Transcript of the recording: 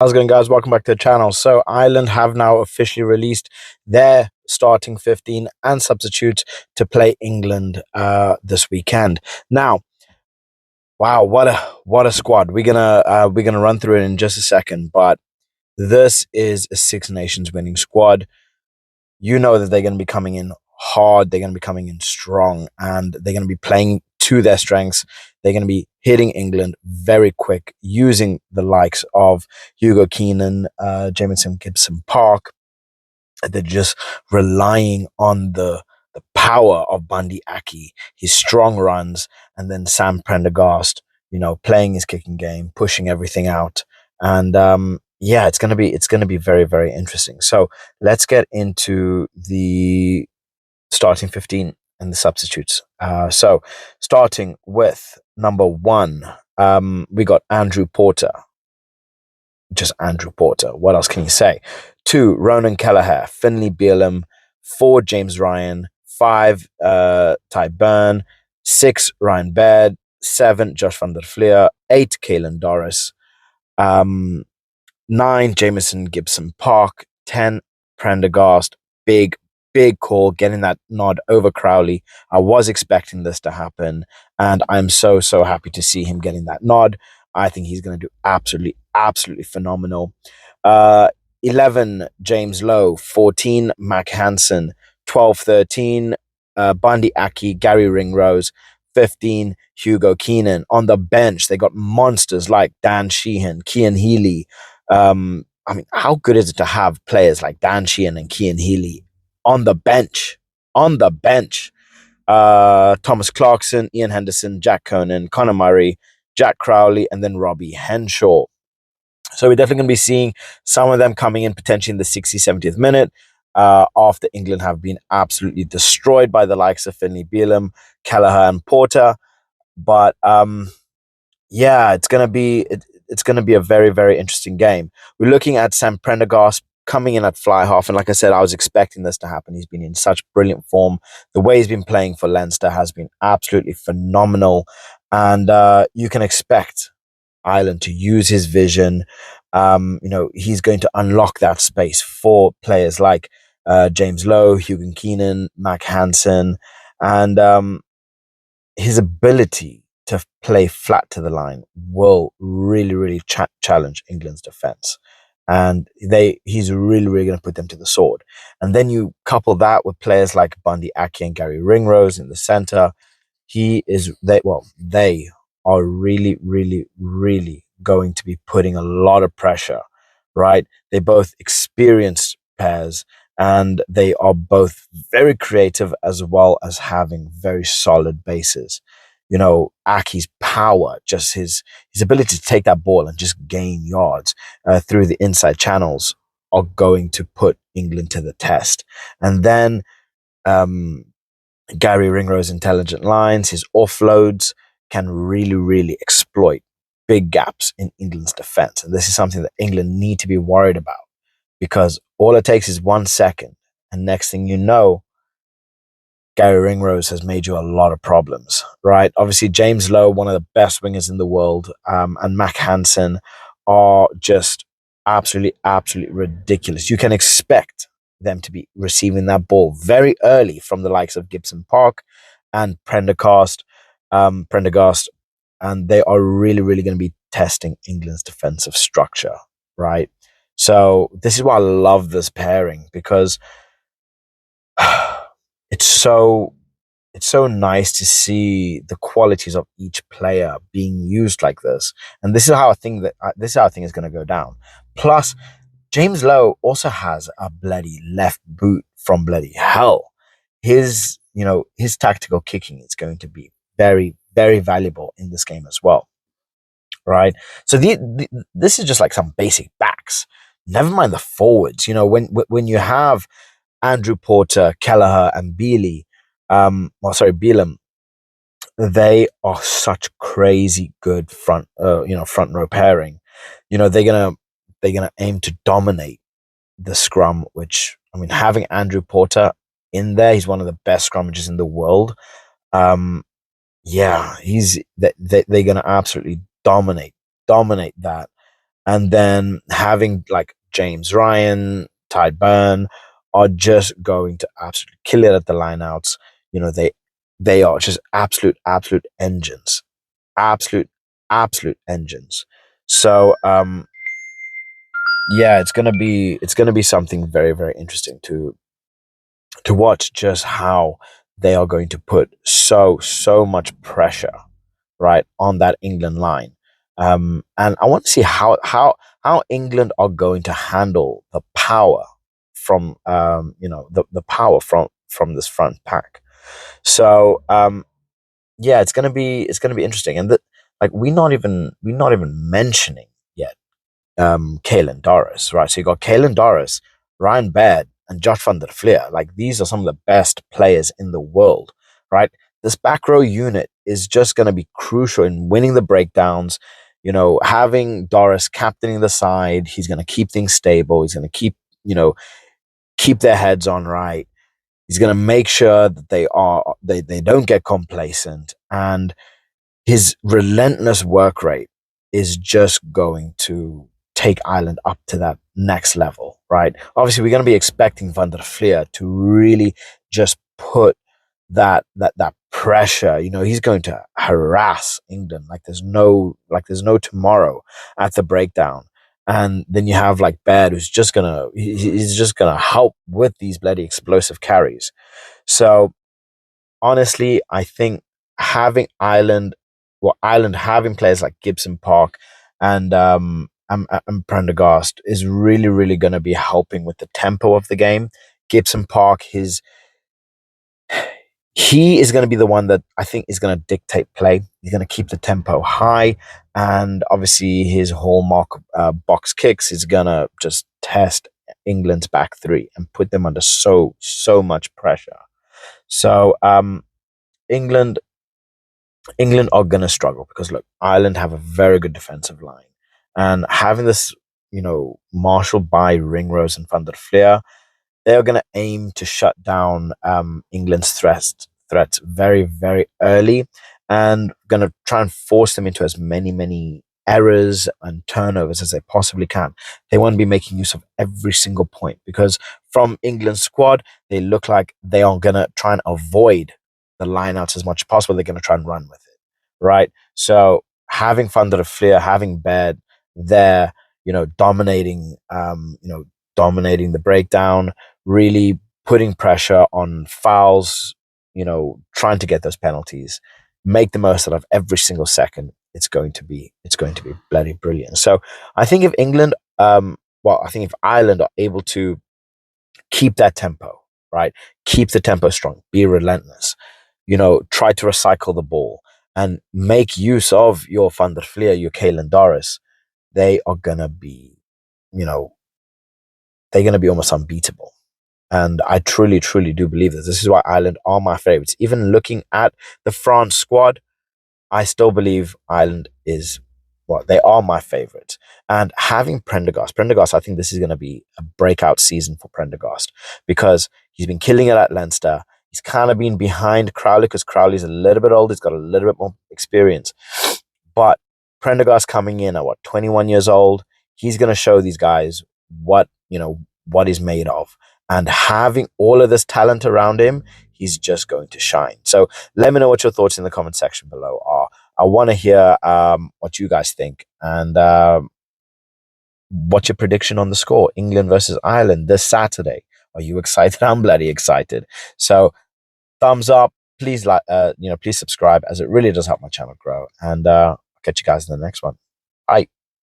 How's it going, guys? Welcome back to the channel. So Ireland have now officially released their starting 15 and substitutes to play England this weekend. Now, wow, what a squad. We're gonna run through it in just a second, but this is a Six Nations winning squad. You know that they're going to be coming in hard, they're going to be coming in strong, and they're going to be playing to their strengths. They're going to be hitting England very quick using the likes of Hugo Keenan, Jamison Gibson Park. They're just relying on the power of Bundy Aki, his strong runs, and then Sam Prendergast, playing his kicking game, pushing everything out. And yeah, it's gonna be very, very interesting. So let's get into the starting 15 and the substitutes. So starting with number one, we got Andrew Porter. Just Andrew Porter. What else can you say? 2, Ronan Kelleher, Finlay Bealham. 4, James Ryan. 5, Ty Byrne. 6, Ryan Baird. 7, Josh van der Fleer. 8, Caelan Doris. 9, Jamison Gibson Park. 10, Prendergast. Big call, getting that nod over Crowley. I was expecting this to happen, and I'm so happy to see him getting that nod. I think he's going to do absolutely phenomenal. 11, James Lowe. 14, Mac Hansen. 12, 13, Bundy Aki, Gary Ringrose. 15, Hugo Keenan. On the bench, they got monsters like Dan Sheehan, Cian Healy. I mean, how good is it to have players like Dan Sheehan and Cian Healy on the bench? On the bench. Thomas Clarkson, Ian Henderson, Jack Conan, Conor Murray, Jack Crowley, and then Robbie Henshaw. So we're definitely going to be seeing some of them coming in potentially in the 60th, 70th minute, after England have been absolutely destroyed by the likes of Finlay Bealham, Kelleher, and Porter. But yeah, it's gonna be a very, very interesting game. We're looking at Sam Prendergast coming in at fly half, and like I said, I was expecting this to happen. He's been in such brilliant form. The way he's been playing for Leinster has been absolutely phenomenal, and you can expect Ireland to use his vision. He's going to unlock that space for players like James Lowe, Hugo Keenan, Mac Hansen, and his ability to play flat to the line will really challenge England's defense. And he's really going to put them to the sword. And then you couple that with players like Bundy Aki and Gary Ringrose in the center. They are really going to be putting a lot of pressure, right? They both experienced pairs, and they are both very creative as well as having very solid bases. Aki's power, just his ability to take that ball and just gain yards through the inside channels, are going to put England to the test. And then Gary Ringrose's intelligent lines, his offloads can really exploit big gaps in England's defense. And this is something that England need to be worried about, because all it takes is 1 second, and next thing you know, Gary Ringrose has made you a lot of problems, right? Obviously, James Lowe, one of the best wingers in the world, and Mac Hansen are just absolutely ridiculous. You can expect them to be receiving that ball very early from the likes of Gibson Park and Prendergast, and they are really going to be testing England's defensive structure, right? So this is why I love this pairing, because it's so nice to see the qualities of each player being used like this. And this is how I think is going to go down. Plus, James Lowe also has a bloody left boot from bloody hell. His tactical kicking is going to be very valuable in this game as well, right? So this is just like some basic backs. Never mind the forwards. When you have Andrew Porter, Kelleher, and Bealham, they are such crazy good front row pairing. They're gonna aim to dominate the scrum. Which, I mean, having Andrew Porter in there, he's one of the best scrummagers in the world. Yeah, they're gonna absolutely dominate that. and then having like James Ryan, Ty Burn are just going to absolutely kill it at the lineouts. They are just absolute engines, absolute absolute engines. So yeah, it's gonna be something very very interesting to watch, just how they are going to put so much pressure right on that England line. And I want to see how England are going to handle the power from the power from this front pack. So yeah, it's gonna be interesting. And like we're not even mentioning yet Kalen Doris, right? So you got Kalen Doris, Ryan Baird, and Josh van der Fleer. Like these are some of the best players in the world, right? This back row unit is just going to be crucial in winning the breakdowns. Having Doris captaining the side, he's going to keep things stable. He's going to keep their heads on right. He's going to make sure that they don't get complacent, and his relentless work rate is just going to take Ireland up to that next level, right? Obviously, we're going to be expecting Van der Fleer to really just put that pressure. He's going to harass England like there's no tomorrow at the breakdown. And then you have like Baird, who's just he's just gonna help with these bloody explosive carries. So honestly, I think having Ireland having players like Gibson Park and Prendergast is really, really going to be helping with the tempo of the game. Gibson Park, he is going to be the one that I think is going to dictate play. He's going to keep the tempo high, and obviously his hallmark box kicks is going to just test England's back three and put them under so much pressure. So England England are going to struggle because look, Ireland have a very good defensive line, and having this, Marshall by Ringrose and Van der Fleer, they're going to aim to shut down England's threats very very early, and going to try and force them into as many errors and turnovers as they possibly can. They want to be making use of every single point because from England's squad, they look like they are going to try and avoid the lineouts as much as possible. They're going to try and run with it, right? So having Van der Fleer, having Baird there, dominating, dominating the breakdown, really putting pressure on fouls, trying to get those penalties, make the most out of every single second. It's going to be bloody brilliant. So I think if England, I think if Ireland are able to keep that tempo, right, keep the tempo strong, be relentless, try to recycle the ball and make use of your Van der Fleer, your Kalen Doris, they are gonna be, you know, they're gonna be almost unbeatable. And I truly, truly do believe this. This is why Ireland are my favorites. Even looking at the France squad, I still believe Ireland is they are my favorites. And having Prendergast, I think this is going to be a breakout season for Prendergast because he's been killing it at Leinster. He's kind of been behind Crowley because Crowley's a little bit old. He's got a little bit more experience. But Prendergast coming in at 21 years old, he's going to show these guys what he's made of. And having all of this talent around him, he's just going to shine. So let me know what your thoughts in the comment section below are. I want to hear what you guys think. And what's your prediction on the score? England versus Ireland this Saturday. Are you excited? I'm bloody excited. So thumbs up. Please please subscribe as it really does help my channel grow. And I'll catch you guys in the next one. Bye.